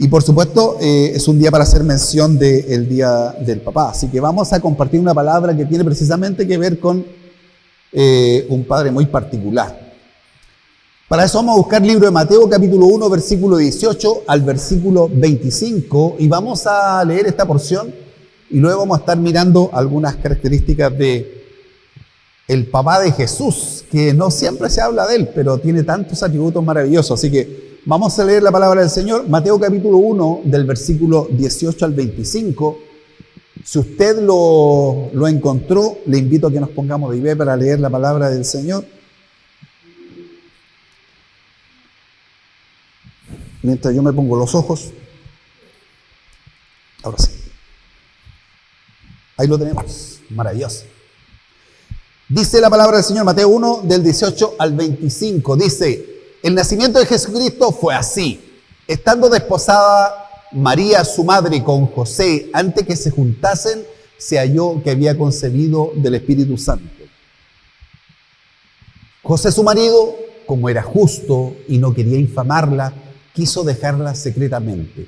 Y por supuesto, es un día para hacer mención del Día del Papá. Así que vamos a compartir una palabra que tiene precisamente que ver con un padre muy particular. Para eso vamos a buscar el libro de Mateo, capítulo 1, versículo 18 al versículo 25. Y vamos a leer esta porción y luego vamos a estar mirando algunas características de el papá de Jesús, que no siempre se habla de él, pero tiene tantos atributos maravillosos. Así que vamos a leer la palabra del Señor, Mateo capítulo 1, del versículo 18 al 25. Si usted lo encontró, le invito a que nos pongamos de pie para leer la palabra del Señor. Mientras yo me pongo los ojos. Ahora sí. Ahí lo tenemos. Maravilloso. Dice la palabra del Señor, Mateo 1, del 18 al 25. Dice: el nacimiento de Jesucristo fue así. Estando desposada María, su madre, con José, antes que se juntasen, se halló que había concebido del Espíritu Santo. José, su marido, como era justo y no quería infamarla, quiso dejarla secretamente.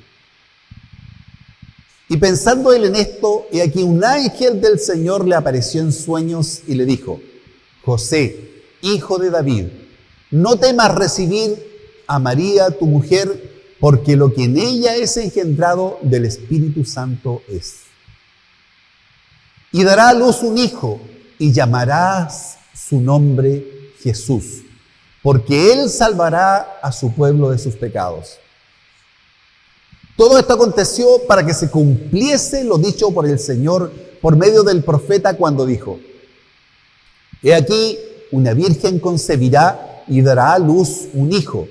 Y pensando él en esto, he aquí un ángel del Señor le apareció en sueños y le dijo: José, hijo de David, no temas recibir a María, tu mujer, porque lo que en ella es engendrado del Espíritu Santo es. Y dará a luz un hijo, y llamarás su nombre Jesús, porque él salvará a su pueblo de sus pecados. Todo esto aconteció para que se cumpliese lo dicho por el Señor por medio del profeta cuando dijo: he aquí, una virgen concebirá y dará a luz un hijo,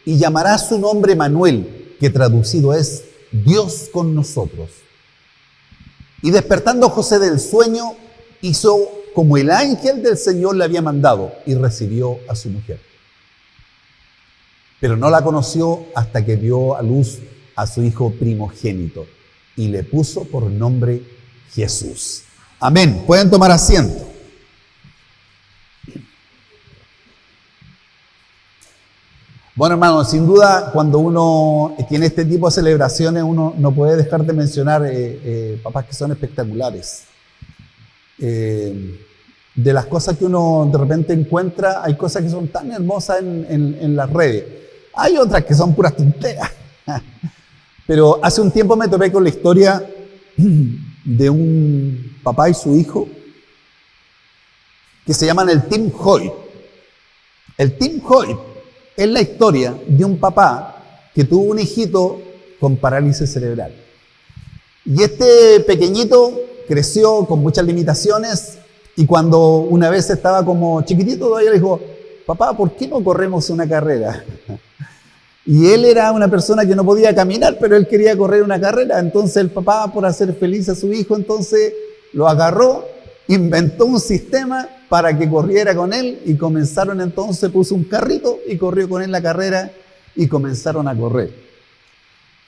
y llamará su nombre Manuel, que traducido es Dios con nosotros. Y despertando José del sueño, hizo como el ángel del Señor le había mandado, y recibió a su mujer. Pero no la conoció hasta que dio a luz a su hijo primogénito, y le puso por nombre Jesús. Amén. Pueden tomar asiento. Bueno, hermanos, sin duda, cuando uno tiene este tipo de celebraciones, uno no puede dejar de mencionar papás que son espectaculares. De las cosas que uno de repente encuentra, hay cosas que son tan hermosas en las redes. Hay otras que son puras tonteras. Pero hace un tiempo me topé con la historia de un papá y su hijo que se llaman el Team Hoyt. El Team Hoyt es la historia de un papá que tuvo un hijito con parálisis cerebral. Y este pequeñito creció con muchas limitaciones, y cuando una vez estaba como chiquitito, todavía le dijo: papá, ¿por qué no corremos una carrera? Y él era una persona que no podía caminar, pero él quería correr una carrera. Entonces el papá, por hacer feliz a su hijo, entonces lo agarró, inventó un sistema para que corriera con él, y comenzaron entonces, puso un carrito y corrió con él la carrera, y comenzaron a correr.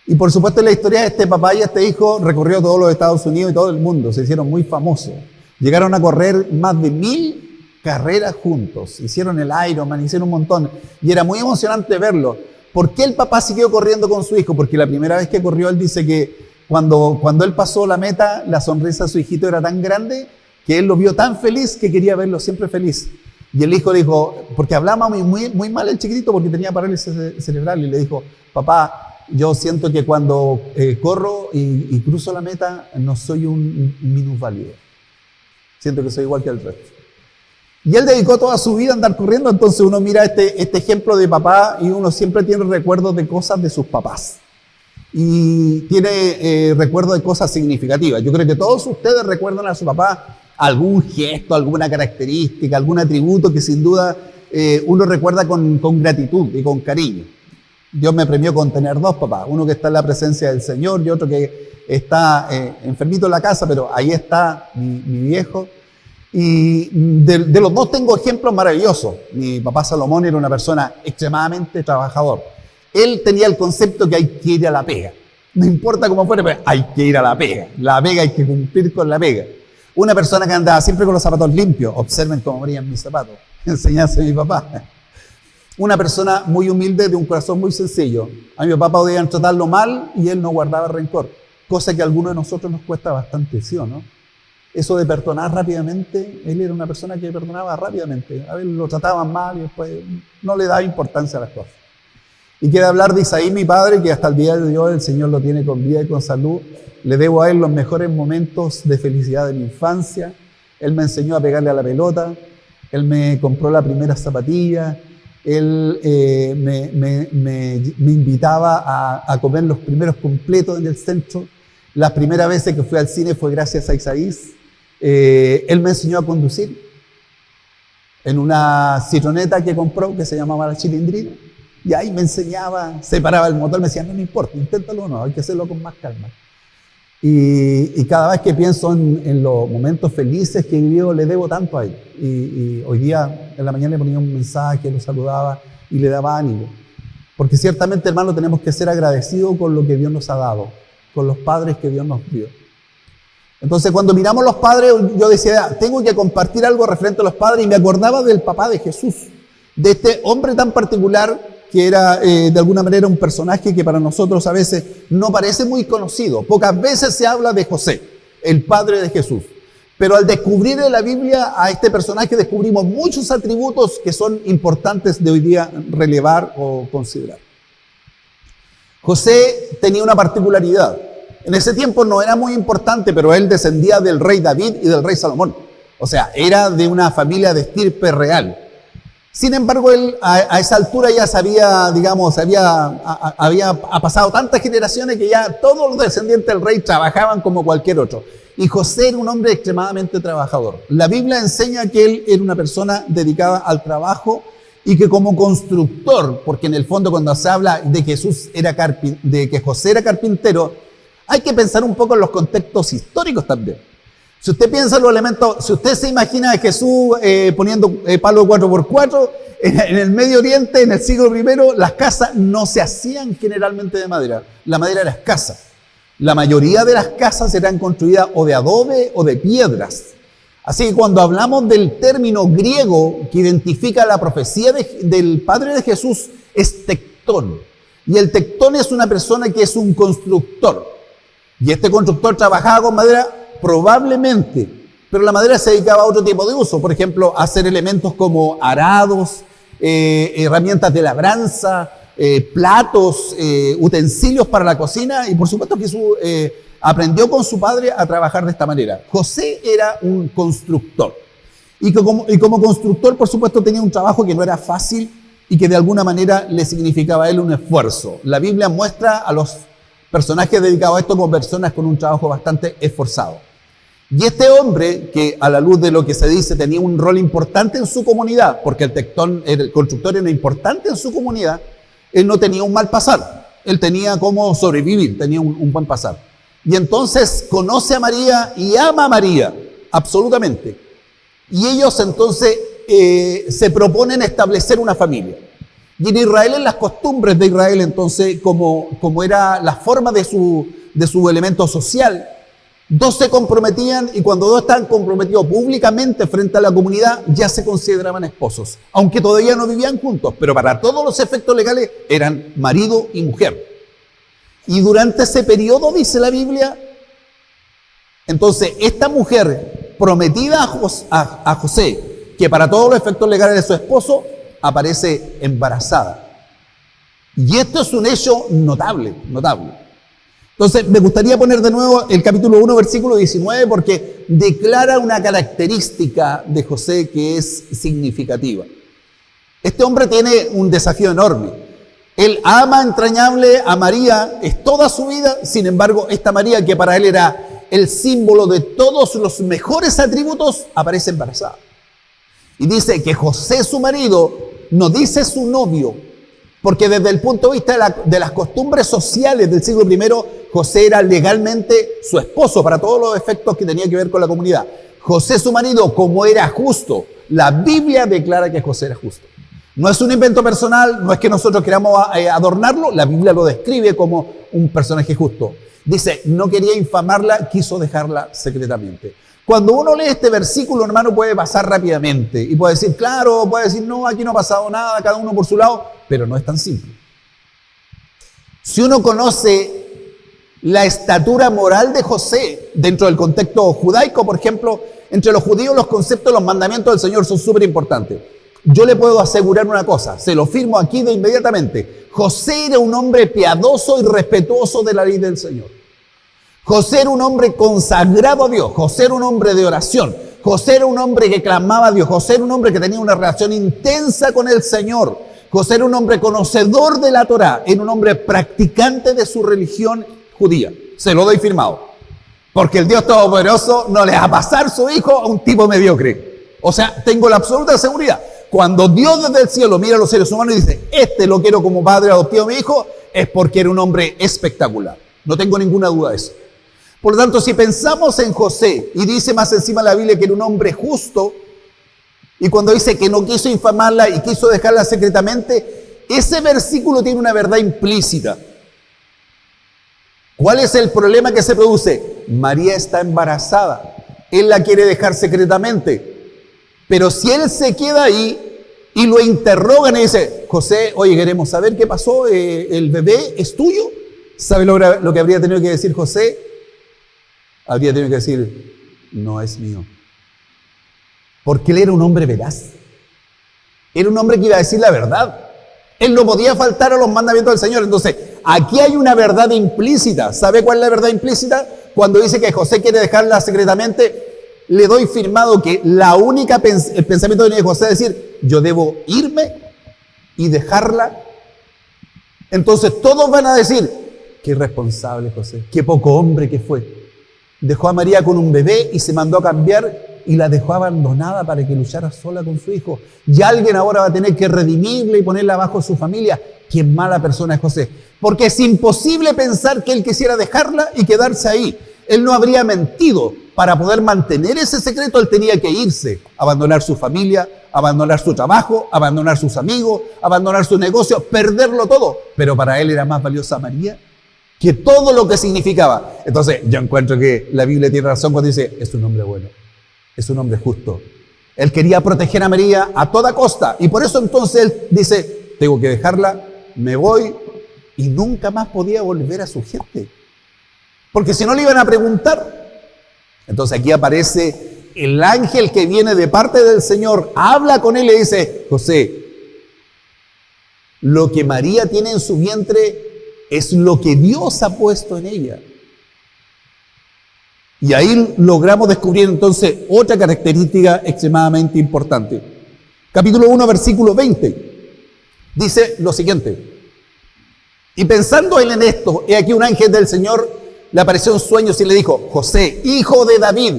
Y por supuesto, la historia de este papá y este hijo recorrió todos los Estados Unidos y todo el mundo, se hicieron muy famosos. Llegaron a correr más de 1000 carreras juntos, hicieron el Ironman, hicieron un montón, y era muy emocionante verlo. ¿Por qué el papá siguió corriendo con su hijo? Porque la primera vez que corrió, él dice que cuando él pasó la meta, la sonrisa de su hijito era tan grande que él lo vio tan feliz que quería verlo siempre feliz. Y el hijo dijo, porque hablaba muy mal el chiquitito porque tenía parálisis cerebral, y le dijo: papá, yo siento que cuando corro y cruzo la meta, no soy un minusválido. Siento que soy igual que el resto. Y él dedicó toda su vida a andar corriendo. Entonces uno mira este ejemplo de papá y uno siempre tiene recuerdos de cosas de sus papás. Y tiene recuerdos de cosas significativas. Yo creo que todos ustedes recuerdan a su papá algún gesto, alguna característica, algún atributo que sin duda uno recuerda con gratitud y con cariño. Dios me premió con tener dos papás. Uno que está en la presencia del Señor y otro que está enfermito en la casa, pero ahí está mi viejo. Y de los dos tengo ejemplos maravillosos. Mi papá Salomón era una persona extremadamente trabajador. Él tenía el concepto que hay que ir a la pega. No importa cómo fuera, pero hay que ir a la pega. La pega hay que cumplir con la pega. Una persona que andaba siempre con los zapatos limpios. Observen cómo brillan mis zapatos. Enseñanza de mi papá. Una persona muy humilde, de un corazón muy sencillo. A mi papá podían tratarlo mal y él no guardaba rencor, cosa que a algunos de nosotros nos cuesta bastante, ¿sí o no? Eso de perdonar rápidamente, él era una persona que perdonaba rápidamente. A veces lo trataban mal y después no le daba importancia a las cosas. Y quiero hablar de Isaí, mi padre, que hasta el día de hoy el Señor lo tiene con vida y con salud. Le debo a él los mejores momentos de felicidad de mi infancia. Él me enseñó a pegarle a la pelota, él me compró la primera zapatilla, él me invitaba a comer los primeros completos en el centro. Las primeras veces que fui al cine fue gracias a Isaí. Él me enseñó a conducir en una citroneta que compró que se llamaba La Chilindrina. Y ahí me enseñaba, separaba el motor, me decía, no me importa, inténtalo o no, hay que hacerlo con más calma. Y cada vez que pienso en los momentos felices que he vivido, le debo tanto a él. Y hoy día, en la mañana le ponía un mensaje, lo saludaba y le daba ánimo. Porque ciertamente, hermano, tenemos que ser agradecidos con lo que Dios nos ha dado, con los padres que Dios nos dio. Entonces, cuando miramos los padres, yo decía, tengo que compartir algo referente a los padres, y me acordaba del papá de Jesús, de este hombre tan particular que era de alguna manera un personaje que para nosotros a veces no parece muy conocido. Pocas veces se habla de José, el padre de Jesús. Pero al descubrir en la Biblia a este personaje descubrimos muchos atributos que son importantes de hoy día relevar o considerar. José tenía una particularidad. En ese tiempo no era muy importante, pero él descendía del rey David y del rey Salomón. O sea, era de una familia de estirpe real. Sin embargo, él a esa altura ya sabía, digamos, había pasado tantas generaciones que ya todos los descendientes del rey trabajaban como cualquier otro. Y José era un hombre extremadamente trabajador. La Biblia enseña que él era una persona dedicada al trabajo y que como constructor, porque en el fondo cuando se habla de que José era carpintero, hay que pensar un poco en los contextos históricos también. Si usted piensa en los elementos, si usted se imagina a Jesús poniendo palo 4x4, en el Medio Oriente, en el siglo I, las casas no se hacían generalmente de madera. La madera era escasa. La mayoría de las casas eran construidas o de adobe o de piedras. Así que cuando hablamos del término griego que identifica la profecía del padre de Jesús, es tectón. Y el tectón es una persona que es un constructor. Y este constructor trabajaba con madera probablemente, pero la madera se dedicaba a otro tipo de uso. Por ejemplo, a hacer elementos como arados, herramientas de labranza, platos, utensilios para la cocina. Y por supuesto Jesús aprendió con su padre a trabajar de esta manera. José era un constructor. Y como constructor, por supuesto, tenía un trabajo que no era fácil y que de alguna manera le significaba a él un esfuerzo. La Biblia muestra a los personajes dedicados a esto como personas con un trabajo bastante esforzado. Y este hombre, que a la luz de lo que se dice tenía un rol importante en su comunidad, porque el constructor era importante en su comunidad, él no tenía un mal pasar, él tenía cómo sobrevivir, tenía un buen pasar. Y entonces conoce a María y ama a María, absolutamente. Y ellos entonces se proponen establecer una familia. Y en Israel, en las costumbres de Israel, entonces, como era la forma de su elemento social, dos se comprometían, y cuando dos estaban comprometidos públicamente frente a la comunidad, ya se consideraban esposos, aunque todavía no vivían juntos, pero para todos los efectos legales eran marido y mujer. Y durante ese periodo, dice la Biblia, entonces esta mujer prometida a José, que para todos los efectos legales de su esposo, aparece embarazada. Y esto es un hecho notable. Entonces, me gustaría poner de nuevo el capítulo 1, versículo 19, porque declara una característica de José que es significativa. Este hombre tiene un desafío enorme. Él ama entrañable a María, es toda su vida. Sin embargo, esta María, que para él era el símbolo de todos los mejores atributos, aparece embarazada. Y dice que José, su marido, no dice su novio, porque desde el punto de vista de las costumbres sociales del siglo I, José era legalmente su esposo para todos los efectos que tenía que ver con la comunidad. José, su marido, como era justo, la Biblia declara que José era justo. No es un invento personal, no es que nosotros queramos adornarlo, la Biblia lo describe como un personaje justo. Dice, no quería infamarla, quiso dejarla secretamente. Cuando uno lee este versículo, hermano, puede pasar rápidamente y puede decir, claro, puede decir, no, aquí no ha pasado nada, cada uno por su lado, pero no es tan simple. Si uno conoce la estatura moral de José dentro del contexto judaico, por ejemplo, entre los judíos los conceptos, los mandamientos del Señor son súper importantes. Yo le puedo asegurar una cosa, se lo firmo aquí de inmediatamente. José era un hombre piadoso y respetuoso de la ley del Señor. José era un hombre consagrado a Dios. José era un hombre de oración. José era un hombre que clamaba a Dios. José era un hombre que tenía una relación intensa con el Señor. José era un hombre conocedor de la Torá. Era un hombre practicante de su religión judía. Se lo doy firmado. Porque el Dios Todopoderoso no le va a pasar su hijo a un tipo mediocre. O sea, tengo la absoluta seguridad. Cuando Dios desde el cielo mira a los seres humanos y dice, este lo quiero como padre adoptivo de mi hijo, es porque era un hombre espectacular. No tengo ninguna duda de eso. Por lo tanto, si pensamos en José, y dice más encima la Biblia que era un hombre justo, y cuando dice que no quiso infamarla y quiso dejarla secretamente, ese versículo tiene una verdad implícita. ¿Cuál es el problema que se produce? María está embarazada. Él la quiere dejar secretamente. Pero si él se queda ahí y lo interrogan y dice, José, oye, queremos saber qué pasó, el bebé es tuyo. ¿Sabe lo que habría tenido que decir José? Habría tenido que decir, no es mío. Porque él era un hombre veraz. Era un hombre que iba a decir la verdad. Él no podía faltar a los mandamientos del Señor. Entonces, aquí hay una verdad implícita. ¿Sabe cuál es la verdad implícita? Cuando dice que José quiere dejarla secretamente, le doy firmado que el pensamiento de José es decir, yo debo irme y dejarla. Entonces todos van a decir, qué irresponsable José, qué poco hombre que fue. Dejó a María con un bebé y se mandó a cambiar y la dejó abandonada para que luchara sola con su hijo. Y alguien ahora va a tener que redimirla y ponerla bajo su familia. Qué mala persona es José. Porque es imposible pensar que él quisiera dejarla y quedarse ahí. Él no habría mentido. Para poder mantener ese secreto, él tenía que irse, abandonar su familia, abandonar su trabajo, abandonar sus amigos, abandonar su negocio, perderlo todo. Pero para él era más valiosa María que todo lo que significaba. Entonces, yo encuentro que la Biblia tiene razón cuando dice, es un hombre bueno, es un hombre justo. Él quería proteger a María a toda costa. Y por eso entonces él dice, tengo que dejarla, me voy, y nunca más podía volver a su gente. Porque si no le iban a preguntar. Entonces aquí aparece el ángel que viene de parte del Señor, habla con él y dice, José, lo que María tiene en su vientre es lo que Dios ha puesto en ella. Y ahí logramos descubrir entonces otra característica extremadamente importante. Capítulo 1, versículo 20, dice lo siguiente. Y pensando él en esto, he aquí un ángel del Señor le apareció en sueños y le dijo, José, hijo de David.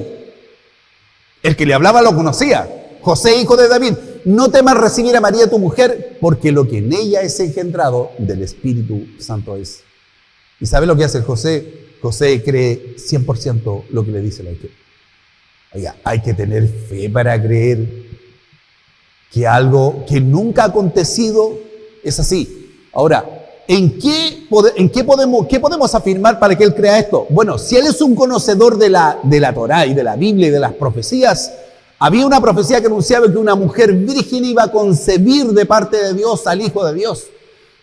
El que le hablaba lo conocía. José, hijo de David, no temas recibir a María tu mujer, porque lo que en ella es engendrado del Espíritu Santo es. ¿Y sabe lo que hace José? José cree 100% lo que le dice el ángel. Oiga, hay que tener fe para creer que algo que nunca ha acontecido es así. Ahora, ¿qué podemos afirmar para que él crea esto? Bueno, si él es un conocedor de la Torá y de la Biblia y de las profecías, había una profecía que anunciaba que una mujer virgen iba a concebir de parte de Dios al Hijo de Dios.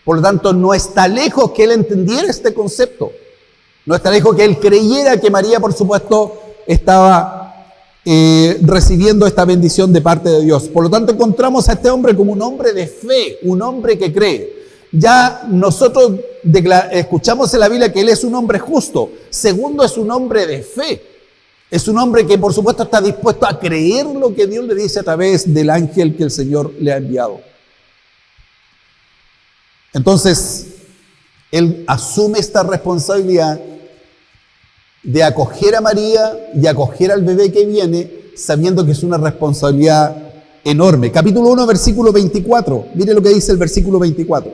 Por lo tanto, no está lejos que él entendiera este concepto. No está lejos que él creyera que María, por supuesto, estaba recibiendo esta bendición de parte de Dios. Por lo tanto, encontramos a este hombre como un hombre de fe, un hombre que cree. Ya nosotros escuchamos en la Biblia que él es un hombre justo. Segundo, es un hombre de fe. Es un hombre que por supuesto está dispuesto a creer lo que Dios le dice a través del ángel que el Señor le ha enviado. Entonces, él asume esta responsabilidad de acoger a María y acoger al bebé que viene, sabiendo que es una responsabilidad enorme. Capítulo 1, versículo 24. Mire lo que dice el versículo 24.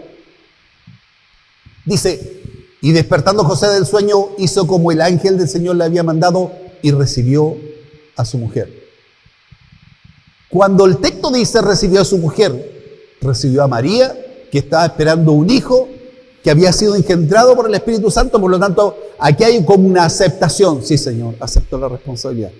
Dice, y despertando José del sueño, hizo como el ángel del Señor le había mandado y recibió a su mujer. Cuando el texto dice recibió a su mujer, recibió a María, que estaba esperando un hijo que había sido engendrado por el Espíritu Santo. Por lo tanto, aquí hay como una aceptación. Sí, Señor, acepto la responsabilidad.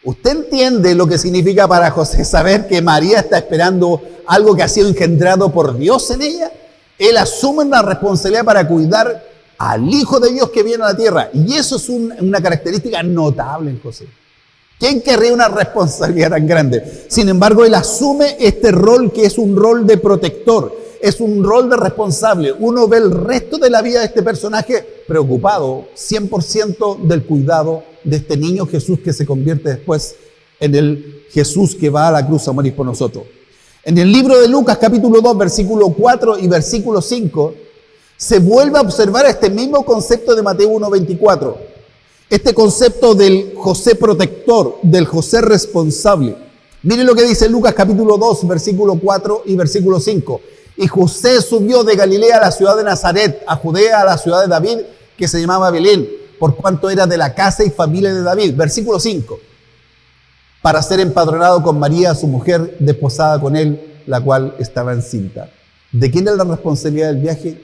¿Usted entiende lo que significa para José saber que María está esperando algo que ha sido engendrado por Dios en ella? Él asume una responsabilidad para cuidar al Hijo de Dios que viene a la tierra. Y eso es una característica notable en José. ¿Quién querría una responsabilidad tan grande? Sin embargo, él asume este rol que es un rol de protector, es un rol de responsable. Uno ve el resto de la vida de este personaje preocupado 100% del cuidado de este niño Jesús que se convierte después en el Jesús que va a la cruz a morir por nosotros. En el libro de Lucas, capítulo 2, versículo 4 y versículo 5, se vuelve a observar este mismo concepto de Mateo 1:24. Este concepto del José protector, del José responsable. Miren lo que dice Lucas capítulo 2, versículo 4 y versículo 5. Y José subió de Galilea a la ciudad de Nazaret, a Judea, a la ciudad de David, que se llamaba Belén, por cuanto era de la casa y familia de David. Versículo 5. Para ser empadronado con María, su mujer, desposada con él, la cual estaba encinta. ¿De quién es la responsabilidad del viaje?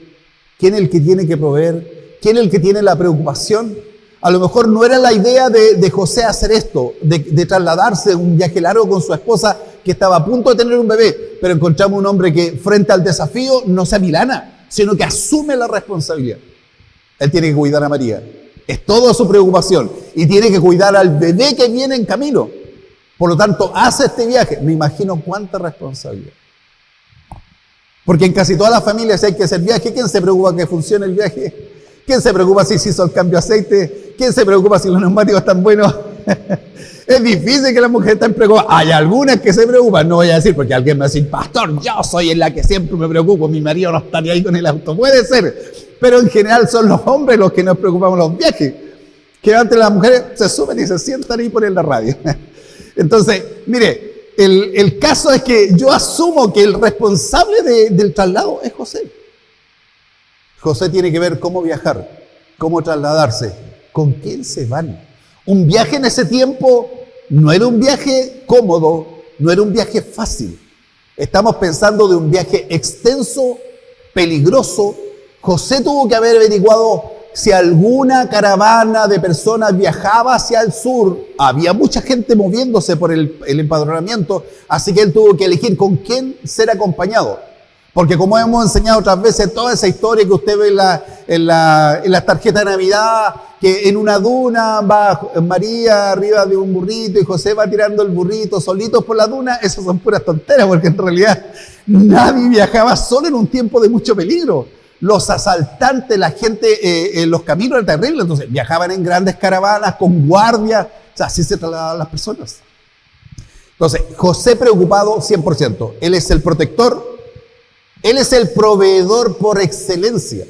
¿Quién es el que tiene que proveer? ¿Quién es el que tiene la preocupación? A lo mejor no era la idea de José hacer esto, de trasladarse un viaje largo con su esposa que estaba a punto de tener un bebé, pero encontramos un hombre que frente al desafío no se amilana, sino que asume la responsabilidad. Él tiene que cuidar a María, es toda su preocupación, y tiene que cuidar al bebé que viene en camino. Por lo tanto, hace este viaje. Me imagino cuánta responsabilidad. Porque en casi todas las familias hay que hacer viaje. ¿Quién se preocupa que funcione el viaje? ¿Quién se preocupa si se hizo el cambio de aceite? ¿Quién se preocupa si los neumáticos están buenos? Es difícil que las mujeres estén preocupadas. Hay algunas que se preocupan, no voy a decir, porque alguien me va a decir, pastor, yo soy en la que siempre me preocupo, mi marido no estaría ahí con el auto. Puede ser, pero en general son los hombres los que nos preocupamos los viajes. Que antes las mujeres se suben y se sientan y ponen la radio. Entonces, mire, el caso es que yo asumo que el responsable del traslado es José. José tiene que ver cómo viajar, cómo trasladarse, con quién se van. Un viaje en ese tiempo no era un viaje cómodo, no era un viaje fácil. Estamos pensando de un viaje extenso, peligroso. José tuvo que haber averiguado si alguna caravana de personas viajaba hacia el sur. Había mucha gente moviéndose por el empadronamiento, así que él tuvo que elegir con quién ser acompañado. Porque como hemos enseñado otras veces, toda esa historia que usted ve en las tarjetas de Navidad, que en una duna va María arriba de un burrito y José va tirando el burrito solitos por la duna, esas son puras tonteras, porque en realidad nadie viajaba solo en un tiempo de mucho peligro. Los asaltantes, la gente en los caminos eran terribles, entonces viajaban en grandes caravanas, con guardias, o sea, así se trasladaban las personas. Entonces, José preocupado 100%, él es el protector. Él es el proveedor por excelencia.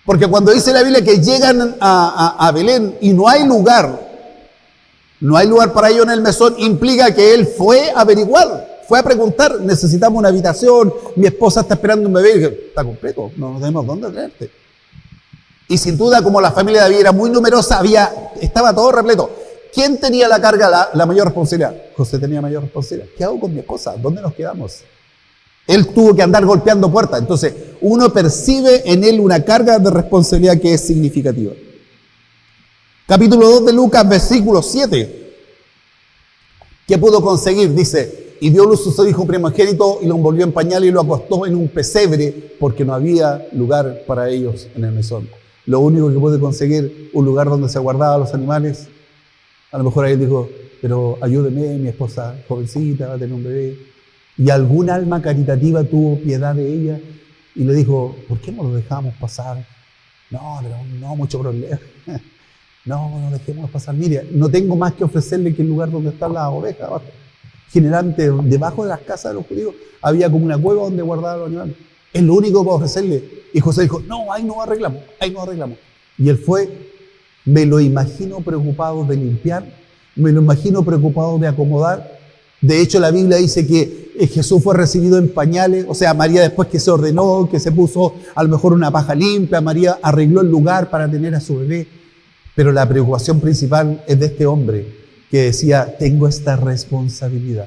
Porque cuando dice la Biblia que llegan a Belén y no hay lugar para ellos en el mesón, implica que él fue a averiguar, fue a preguntar, necesitamos una habitación, mi esposa está esperando un bebé, y dije, está completo, no tenemos dónde traerte. Y sin duda, como la familia de David era muy numerosa, estaba todo repleto. ¿Quién tenía la carga, la mayor responsabilidad? José tenía mayor responsabilidad. ¿Qué hago con mi esposa? ¿Dónde nos quedamos? Él tuvo que andar golpeando puertas. Entonces, uno percibe en él una carga de responsabilidad que es significativa. Capítulo 2 de Lucas, versículo 7. ¿Qué pudo conseguir? Dice, y dio luz a su hijo primogénito y lo envolvió en pañal y lo acostó en un pesebre porque no había lugar para ellos en el mesón. Lo único que pude conseguir, un lugar donde se guardaban los animales. A lo mejor ahí dijo, pero ayúdeme, mi esposa jovencita va a tener un bebé. Y algún alma caritativa tuvo piedad de ella y le dijo, ¿por qué no lo dejamos pasar? No, mucho problema. No dejemos pasar. Mire, no tengo más que ofrecerle que el lugar donde están las ovejas abajo. Generalmente, debajo de las casas de los judíos, había como una cueva donde guardaban los animales. Es lo único que puedo ofrecerle. Y José dijo, no, ahí no arreglamos. Y él fue, me lo imagino preocupado de limpiar, me lo imagino preocupado de acomodar. De hecho, la Biblia dice que Jesús fue recibido en pañales, o sea, María después que se ordenó, que se puso a lo mejor una paja limpia, María arregló el lugar para tener a su bebé. Pero la preocupación principal es de este hombre que decía, tengo esta responsabilidad.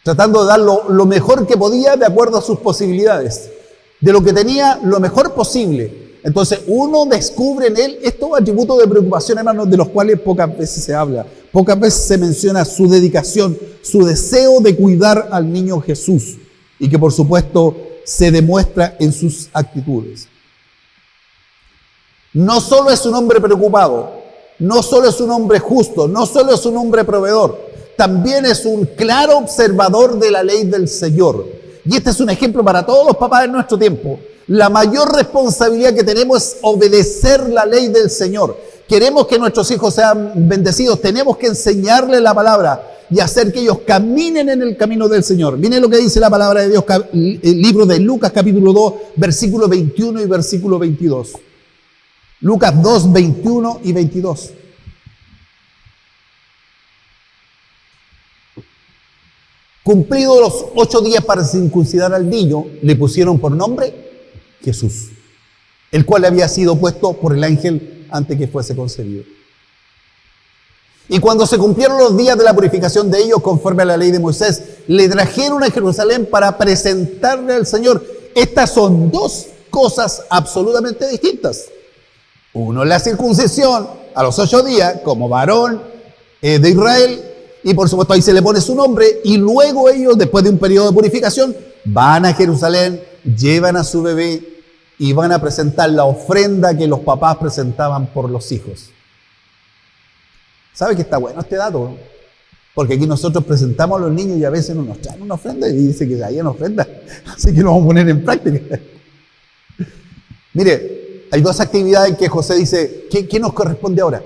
Tratando de dar lo mejor que podía de acuerdo a sus posibilidades. De lo que tenía, lo mejor posible. Entonces uno descubre en él estos atributos de preocupación, hermanos, de los cuales pocas veces se habla. Pocas veces se menciona su dedicación, su deseo de cuidar al niño Jesús, y que por supuesto se demuestra en sus actitudes. No solo es un hombre preocupado, no solo es un hombre justo, no solo es un hombre proveedor, también es un claro observador de la ley del Señor. Y este es un ejemplo para todos los papás de nuestro tiempo. La mayor responsabilidad que tenemos es obedecer la ley del Señor. Queremos que nuestros hijos sean bendecidos, tenemos que enseñarles la palabra y hacer que ellos caminen en el camino del Señor. Miren lo que dice la palabra de Dios, el libro de Lucas capítulo 2, versículo 21 y versículo 22. Lucas 2, 21 y 22. Cumplidos los 8 días para circuncidar al niño, le pusieron por nombre Jesús, el cual había sido puesto por el ángel antes que fuese concebido. Y cuando se cumplieron los días de la purificación de ellos, conforme a la ley de Moisés, le trajeron a Jerusalén para presentarle al Señor. Estas son dos cosas absolutamente distintas. Uno, la circuncisión a los 8 días, como varón de Israel, y por supuesto ahí se le pone su nombre, y luego ellos, después de un periodo de purificación, van a Jerusalén, llevan a su bebé, y van a presentar la ofrenda que los papás presentaban por los hijos. ¿Sabe que está bueno este dato? Porque aquí nosotros presentamos a los niños y a veces no nos traen una ofrenda y dice que hay una ofrenda. Así que lo vamos a poner en práctica. Mire, hay dos actividades que José dice, ¿qué nos corresponde ahora?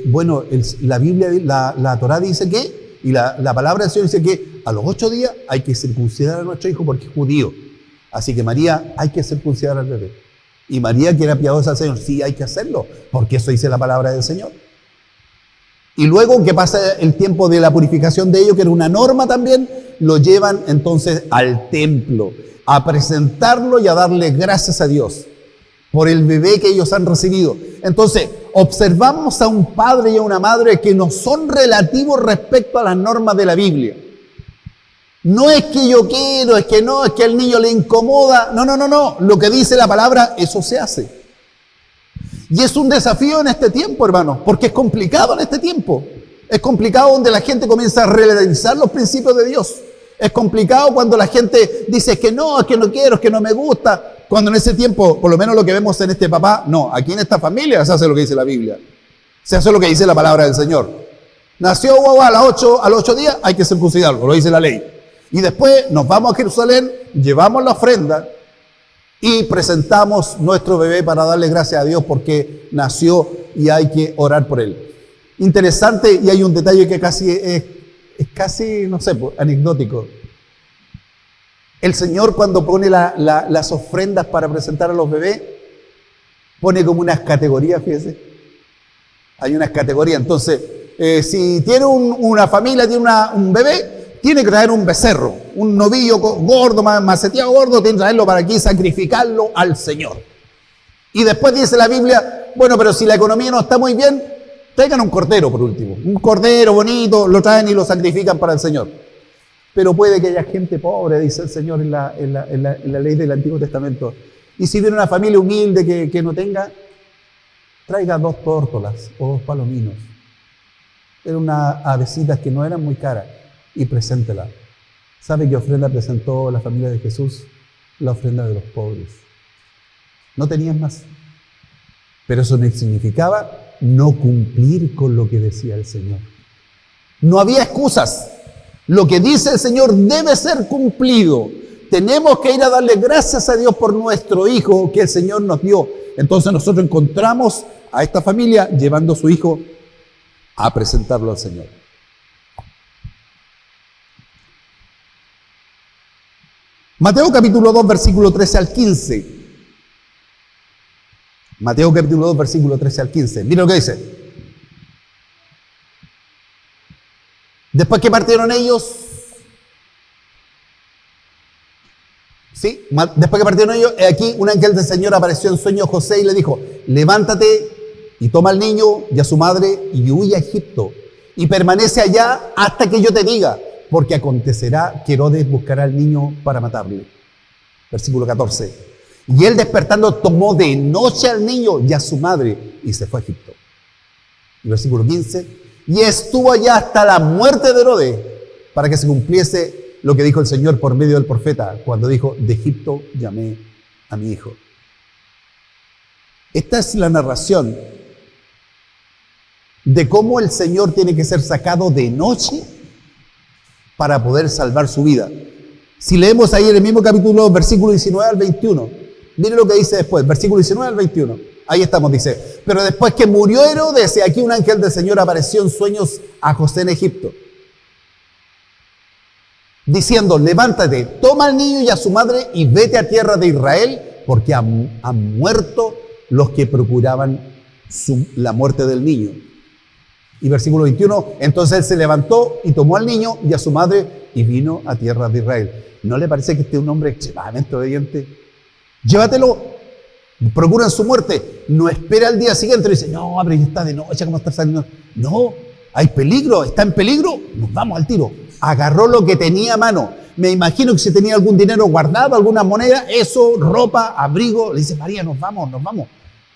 Bueno, la Biblia, la Torá dice que, y la palabra del Señor dice que a los 8 días hay que circuncidar a nuestro hijo porque es judío. Así que María, hay que circuncidar al bebé. Y María, que era piadosa al Señor, sí, hay que hacerlo, porque eso dice la palabra del Señor. Y luego que pasa el tiempo de la purificación de ellos, que era una norma también, lo llevan entonces al templo, a presentarlo y a darle gracias a Dios por el bebé que ellos han recibido. Entonces, observamos a un padre y a una madre que no son relativos respecto a las normas de la Biblia. No es que yo quiero, es que no, es que al niño le incomoda. No. Lo que dice la palabra, eso se hace. Y es un desafío en este tiempo, hermanos, porque es complicado en este tiempo. Es complicado donde la gente comienza a relativizar los principios de Dios. Es complicado cuando la gente dice que no quiero, es que no me gusta. Cuando en ese tiempo, por lo menos lo que vemos en este papá, no, aquí en esta familia se hace lo que dice la Biblia. Se hace lo que dice la palabra del Señor. Nació guagua a los 8 días, hay que circuncidarlo, lo dice la ley. Y después nos vamos a Jerusalén, llevamos la ofrenda y presentamos nuestro bebé para darle gracias a Dios porque nació y hay que orar por él. Interesante, y hay un detalle que casi es casi, no sé, anecdótico. El Señor, cuando pone las ofrendas para presentar a los bebés, pone como unas categorías, fíjese. Hay unas categorías. Entonces, si tiene una familia, tiene un bebé, tiene que traer un becerro, un novillo gordo, maceteado gordo, tiene que traerlo para aquí, sacrificarlo al Señor. Y después dice la Biblia, bueno, pero si la economía no está muy bien, traigan un cordero por último. Un cordero bonito, lo traen y lo sacrifican para el Señor. Pero puede que haya gente pobre, dice el Señor en la ley del Antiguo Testamento. Y si viene una familia humilde que no tenga, traiga 2 tórtolas o 2 palominos. Eran unas avecitas que no eran muy caras. Y preséntela. ¿Sabe qué ofrenda presentó la familia de Jesús? La ofrenda de los pobres. No tenían más. Pero eso no significaba no cumplir con lo que decía el Señor. No había excusas. Lo que dice el Señor debe ser cumplido. Tenemos que ir a darle gracias a Dios por nuestro hijo que el Señor nos dio. Entonces nosotros encontramos a esta familia llevando a su hijo a presentarlo al Señor. Mateo capítulo 2, versículo 13 al 15. Mateo capítulo 2, versículo 13 al 15. Mira lo que dice. Después que partieron ellos, aquí un ángel del Señor apareció en sueño a José y le dijo, levántate y toma al niño y a su madre y huye a Egipto y permanece allá hasta que yo te diga, porque acontecerá que Herodes buscará al niño para matarle. Versículo 14. Y él despertando tomó de noche al niño y a su madre y se fue a Egipto. Y versículo 15. y estuvo allá hasta la muerte de Herodes, para que se cumpliese lo que dijo el Señor por medio del profeta, cuando dijo, de Egipto llamé a mi hijo. Esta es la narración de cómo el Señor tiene que ser sacado de noche para poder salvar su vida. Si leemos ahí en el mismo capítulo, versículo 19 al 21, miren lo que dice después, versículo 19 al 21. Ahí estamos, dice, pero después que murió Herodes, aquí un ángel del Señor apareció en sueños a José en Egipto, diciendo, levántate, toma al niño y a su madre y vete a tierra de Israel, porque han muerto los que procuraban la muerte del niño. Y versículo 21, entonces él se levantó y tomó al niño y a su madre y vino a tierra de Israel. ¿No le parece que este es un hombre extremadamente obediente? Llévatelo, procuran su muerte, no espera al día siguiente y dice, no, pero ya está de noche, ¿cómo está saliendo? No, hay peligro, está en peligro, nos vamos al tiro. Agarró lo que tenía a mano. Me imagino que si tenía algún dinero guardado, alguna moneda, eso, ropa, abrigo, le dice, María, nos vamos.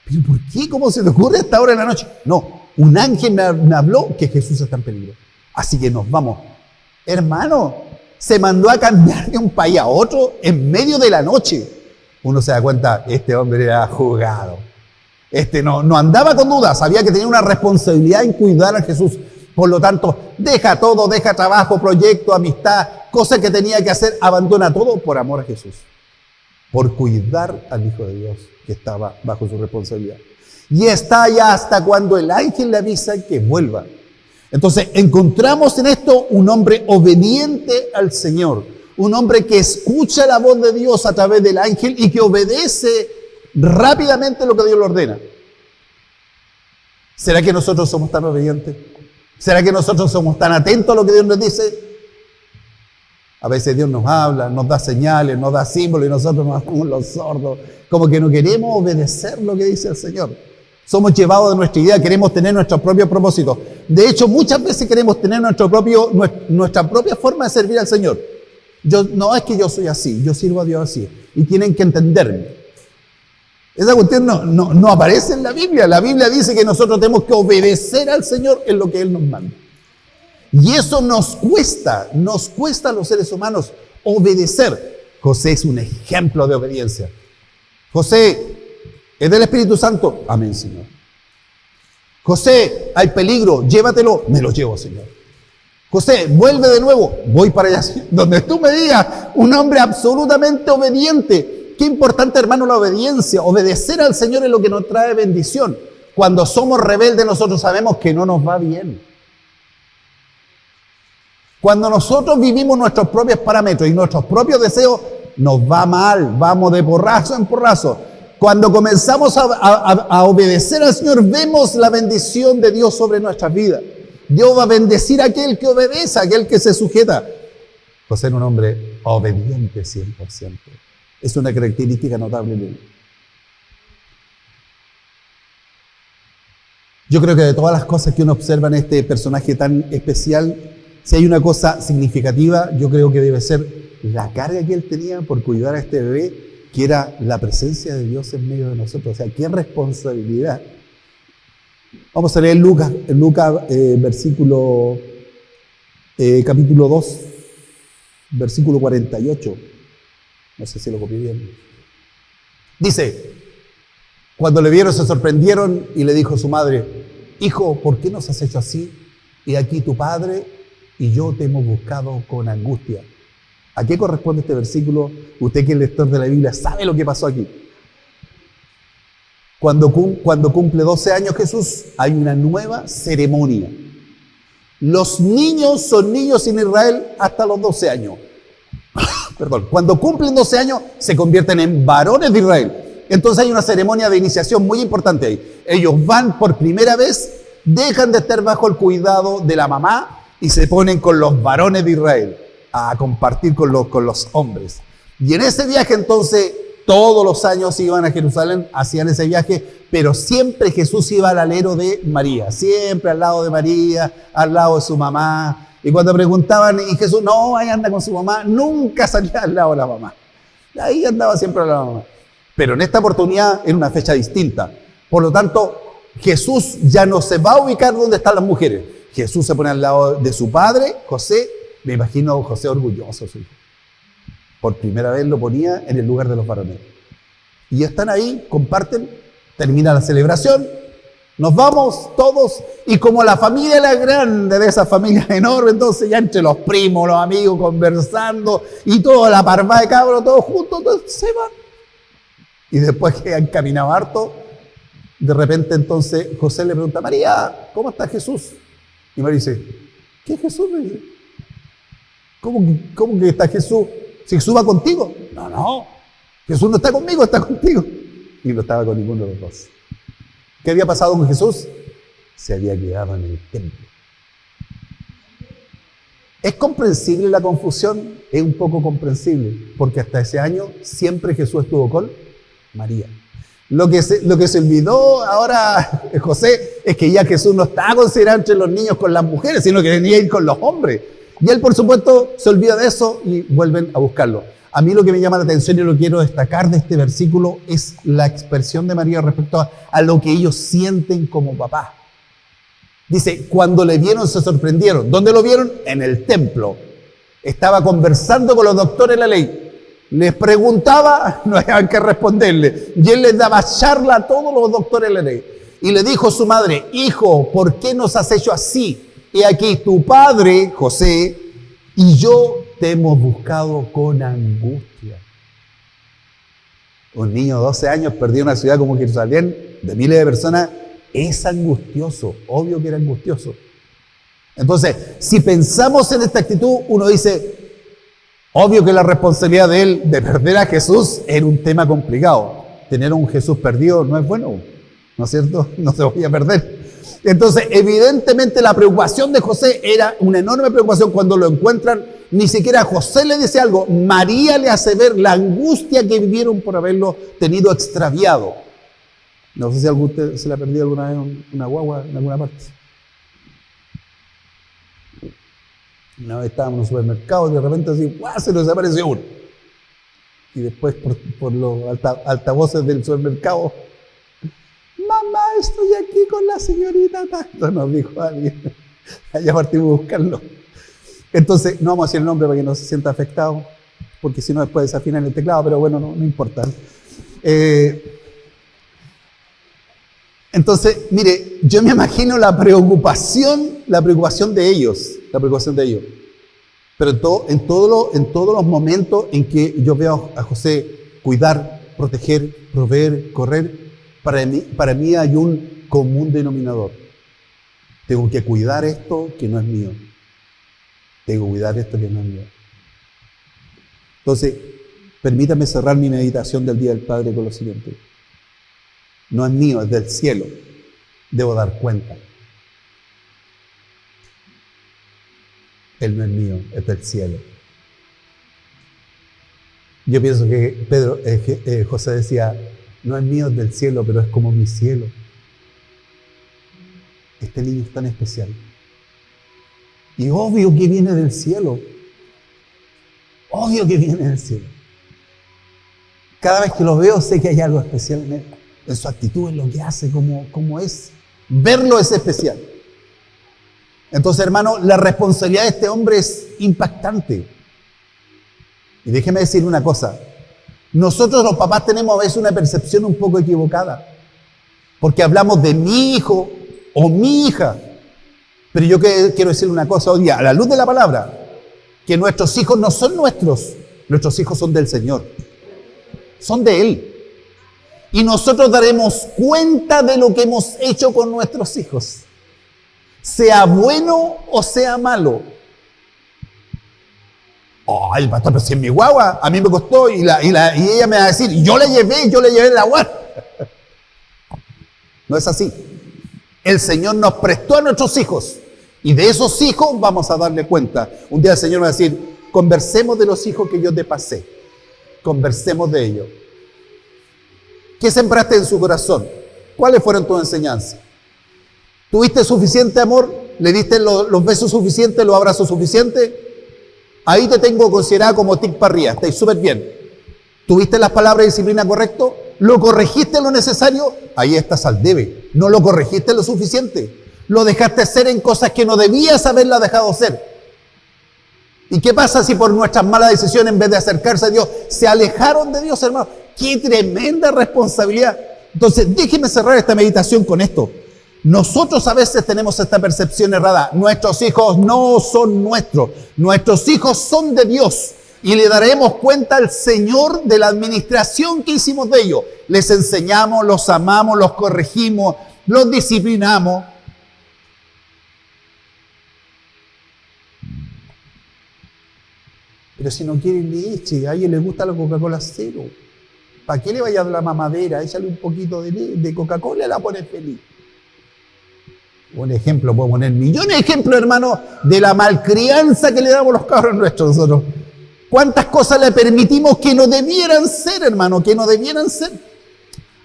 ¿Pero por qué? ¿Cómo se te ocurre a esta hora de la noche? No, un ángel me habló que Jesús está en peligro. Así que nos vamos. Hermano, se mandó a cambiar de un país a otro en medio de la noche. Uno se da cuenta, este hombre era jugado. No andaba con dudas, sabía que tenía una responsabilidad en cuidar a Jesús. Por lo tanto, deja todo, deja trabajo, proyecto, amistad, cosas que tenía que hacer, abandona todo por amor a Jesús. Por cuidar al Hijo de Dios que estaba bajo su responsabilidad. Y está allá hasta cuando el ángel le avisa que vuelva. Entonces, encontramos en esto un hombre obediente al Señor. Un hombre que escucha la voz de Dios a través del ángel y que obedece rápidamente lo que Dios le ordena. ¿Será que nosotros somos tan obedientes? ¿Será que nosotros somos tan atentos a lo que Dios nos dice? A veces Dios nos habla, nos da señales, nos da símbolos y nosotros nos hacemos los sordos. Como que no queremos obedecer lo que dice el Señor. Somos llevados de nuestra idea, queremos tener nuestros propios propósitos. De hecho, muchas veces queremos tener nuestra propia forma de servir al Señor. No es que yo soy así, yo sirvo a Dios así. Y tienen que entenderme. Esa cuestión no aparece en la Biblia. La Biblia dice que nosotros tenemos que obedecer al Señor en lo que Él nos manda. Y eso nos cuesta a los seres humanos obedecer. José es un ejemplo de obediencia. José es del Espíritu Santo. Amén, Señor. José, hay peligro, llévatelo. Me lo llevo, Señor. José, vuelve de nuevo. Voy para allá. Donde tú me digas, un hombre absolutamente obediente. Qué importante, hermano, la obediencia. Obedecer al Señor es lo que nos trae bendición. Cuando somos rebeldes, nosotros sabemos que no nos va bien. Cuando nosotros vivimos nuestros propios parámetros y nuestros propios deseos, nos va mal, vamos de porrazo en porrazo. Cuando comenzamos a obedecer al Señor, vemos la bendición de Dios sobre nuestras vidas. Dios va a bendecir a aquel que obedece, a aquel que se sujeta. José era un hombre obediente 100%. Es una característica notable de él. Yo creo que de todas las cosas que uno observa en este personaje tan especial, si hay una cosa significativa, yo creo que debe ser la carga que él tenía por cuidar a este bebé, que era la presencia de Dios en medio de nosotros. O sea, qué responsabilidad. Vamos a leer Lucas capítulo 2, versículo 48. No sé si lo copié bien. Dice, cuando le vieron se sorprendieron y le dijo a su madre, hijo, ¿por qué nos has hecho así? Y aquí tu padre y yo te hemos buscado con angustia. ¿A qué corresponde este versículo? Usted que es lector de la Biblia sabe lo que pasó aquí. Cuando cumple 12 años Jesús, hay una nueva ceremonia. Los niños son niños en Israel hasta los 12 años. Perdón, cuando cumplen 12 años se convierten en varones de Israel. Entonces hay una ceremonia de iniciación muy importante ahí. Ellos van por primera vez, dejan de estar bajo el cuidado de la mamá y se ponen con los varones de Israel a compartir con los hombres. Y en ese viaje entonces todos los años iban a Jerusalén, hacían ese viaje, pero siempre Jesús iba al alero de María, siempre al lado de María, al lado de su mamá. Y cuando preguntaban, y Jesús, no, ahí anda con su mamá, nunca salía al lado de la mamá. Ahí andaba siempre al lado de la mamá. Pero en esta oportunidad era una fecha distinta. Por lo tanto, Jesús ya no se va a ubicar donde están las mujeres. Jesús se pone al lado de su padre, José. Me imagino a José orgulloso, su hijo. Por primera vez lo ponía en el lugar de los varones. Y están ahí, comparten, termina la celebración, nos vamos todos, y como la familia era grande, de esas familias enormes, entonces ya entre los primos, los amigos conversando, y toda la parvada de cabros, todos juntos, entonces se van. Y después que han caminado harto, de repente entonces José le pregunta, María, ¿cómo está Jesús? Y María dice, ¿qué Jesús? Le dice, ¿Cómo que está Jesús? Si Jesús va contigo. No, Jesús no está conmigo, está contigo. Y no estaba con ninguno de los dos. ¿Qué había pasado con Jesús? Se había quedado en el templo. ¿Es comprensible la confusión? Es un poco comprensible, porque hasta ese año siempre Jesús estuvo con María. Lo que se olvidó ahora José es que ya Jesús no estaba considerado entre los niños con las mujeres, sino que venía a ir con los hombres. Y él, por supuesto, se olvida de eso y vuelven a buscarlo. A mí lo que me llama la atención y lo quiero destacar de este versículo es la expresión de María respecto a lo que ellos sienten como papá. Dice, cuando le vieron se sorprendieron. ¿Dónde lo vieron? En el templo. Estaba conversando con los doctores de la ley. Les preguntaba, no había que responderle. Y él les daba charla a todos los doctores de la ley. Y le dijo a su madre, hijo, ¿por qué nos has hecho así? He aquí tu padre, José, y yo te hemos buscado con angustia. Un niño de 12 años perdió una ciudad como Jerusalén de miles de personas. Es angustioso, obvio que era angustioso. Entonces, si pensamos en esta actitud, uno dice, obvio que la responsabilidad de él de perder a Jesús era un tema complicado. Tener a un Jesús perdido no es bueno, ¿no es cierto? No se voy a perder. Entonces, evidentemente la preocupación de José era una enorme preocupación. Cuando lo encuentran, ni siquiera José le dice algo. María le hace ver la angustia que vivieron por haberlo tenido extraviado. No sé si a usted se le ha perdido alguna vez una guagua en alguna parte. Una vez estábamos en un supermercado y de repente así, ¡guau!, se nos desapareció uno. Y después por los altavoces del supermercado, mamá, estoy aquí con la señorita tanto, nos dijo alguien. Allá partimos a buscarlo. Entonces, no vamos a decir el nombre para que no se sienta afectado, porque si no después desafinan el teclado, pero bueno, no importa. Entonces, mire, yo me imagino la preocupación de ellos. Pero en todos los momentos en que yo veo a José cuidar, proteger, proveer, correr, para mí hay un común denominador. Tengo que cuidar esto que no es mío. Entonces, permítame cerrar mi meditación del Día del Padre con lo siguiente. No es mío, es del cielo. Debo dar cuenta. Él no es mío, es del cielo. Yo pienso que José decía, no es mío, es del cielo, pero es como mi cielo. Este niño es tan especial. Y obvio que viene del cielo. Cada vez que lo veo sé que hay algo especial en él. En su actitud, en lo que hace, como es. Verlo es especial. Entonces, hermano, la responsabilidad de este hombre es impactante. Y déjeme decir una cosa. Nosotros los papás tenemos a veces una percepción un poco equivocada. Porque hablamos de mi hijo o mi hija. Pero yo quiero decirle una cosa hoy día, a la luz de la palabra, que nuestros hijos no son nuestros. Nuestros hijos son del Señor. Son de Él. Y nosotros daremos cuenta de lo que hemos hecho con nuestros hijos. Sea bueno o sea malo. Ay, pastor, pero si es mi guagua, a mí me costó y ella me va a decir, yo le llevé la guagua. No es así. El Señor nos prestó a nuestros hijos y de esos hijos vamos a darle cuenta. Un día el Señor me va a decir, conversemos de los hijos que yo te pasé. Conversemos de ellos. ¿Qué sembraste en su corazón? ¿Cuáles fueron tus enseñanzas? ¿Tuviste suficiente amor? ¿Le diste los besos suficientes, los abrazos suficientes? Ahí te tengo considerada como tic parría, estáis súper bien. ¿Tuviste las palabras de disciplina correcto? ¿Lo corregiste lo necesario? Ahí estás al debe. No lo corregiste lo suficiente. Lo dejaste ser en cosas que no debías haberla dejado ser. ¿Y qué pasa si por nuestras malas decisiones, en vez de acercarse a Dios, se alejaron de Dios, hermano? ¡Qué tremenda responsabilidad! Entonces, déjeme cerrar esta meditación con esto. Nosotros a veces tenemos esta percepción errada. Nuestros hijos no son nuestros. Nuestros hijos son de Dios. Y le daremos cuenta al Señor de la administración que hicimos de ellos. Les enseñamos, los amamos, los corregimos, los disciplinamos. Pero si no quiere leche, a alguien le gusta la Coca-Cola cero. ¿Para qué le vaya a dar la mamadera? Échale un poquito de Coca-Cola y la pone feliz. Un ejemplo, puedo poner millones de ejemplos, hermano, de la malcrianza que le damos a los cabros nuestros nosotros. ¿Cuántas cosas le permitimos que no debieran ser, hermano? Que no debieran ser.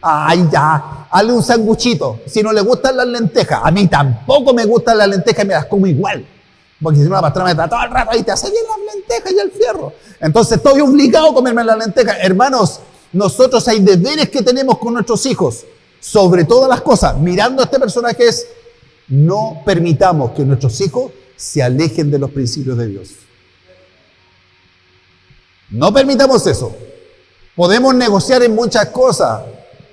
Ay, ya, hazle un sanguchito. Si no le gustan las lentejas, a mí tampoco me gustan las lentejas, me las como igual. Porque si no la pastora me está todo el rato ahí, te hace bien las lentejas y el fierro. Entonces estoy obligado a comerme las lentejas. Hermanos, nosotros hay deberes que tenemos con nuestros hijos. Sobre todas las cosas, mirando a este personaje es, no permitamos que nuestros hijos se alejen de los principios de Dios. No permitamos eso. Podemos negociar en muchas cosas.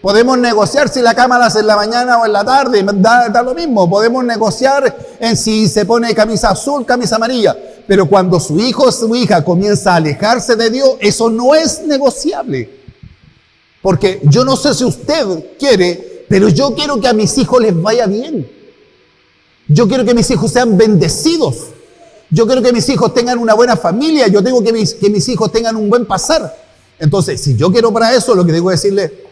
Podemos negociar si la cama la hace en la mañana o en la tarde, da lo mismo. Podemos negociar en si se pone camisa azul, camisa amarilla. Pero cuando su hijo o su hija comienza a alejarse de Dios, eso no es negociable. Porque yo no sé si usted quiere, pero yo quiero que a mis hijos les vaya bien. Yo quiero que mis hijos sean bendecidos. Yo quiero que mis hijos tengan una buena familia. Yo tengo que mis hijos tengan un buen pasar. Entonces, si yo quiero para eso, lo que tengo que decirle,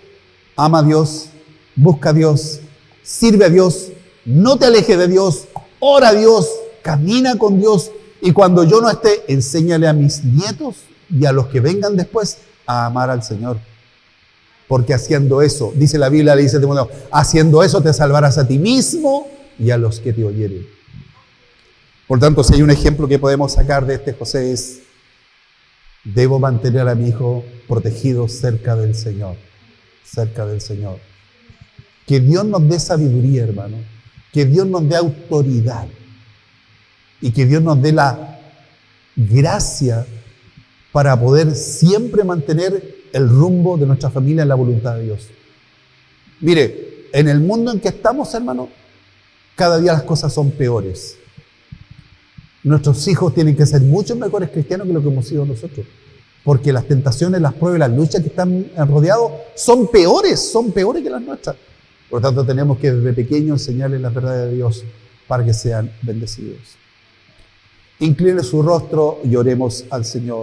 ama a Dios, busca a Dios, sirve a Dios, no te alejes de Dios, ora a Dios, camina con Dios. Y cuando yo no esté, enséñale a mis nietos y a los que vengan después a amar al Señor. Porque haciendo eso, dice la Biblia, le dice a Timoteo, haciendo eso te salvarás a ti mismo y a los que te oyeren. Por tanto, si hay un ejemplo que podemos sacar de este José es, debo mantener a mi hijo protegido cerca del Señor. Cerca del Señor. Que Dios nos dé sabiduría, hermano. Que Dios nos dé autoridad. Y que Dios nos dé la gracia para poder siempre mantener el rumbo de nuestra familia en la voluntad de Dios. Mire, en el mundo en que estamos, hermano, cada día las cosas son peores. Nuestros hijos tienen que ser mucho mejores cristianos que lo que hemos sido nosotros. Porque las tentaciones, las pruebas, las luchas que están rodeados son peores que las nuestras. Por lo tanto, tenemos que desde pequeños enseñarles las verdades de Dios para que sean bendecidos. Incline su rostro y oremos al Señor.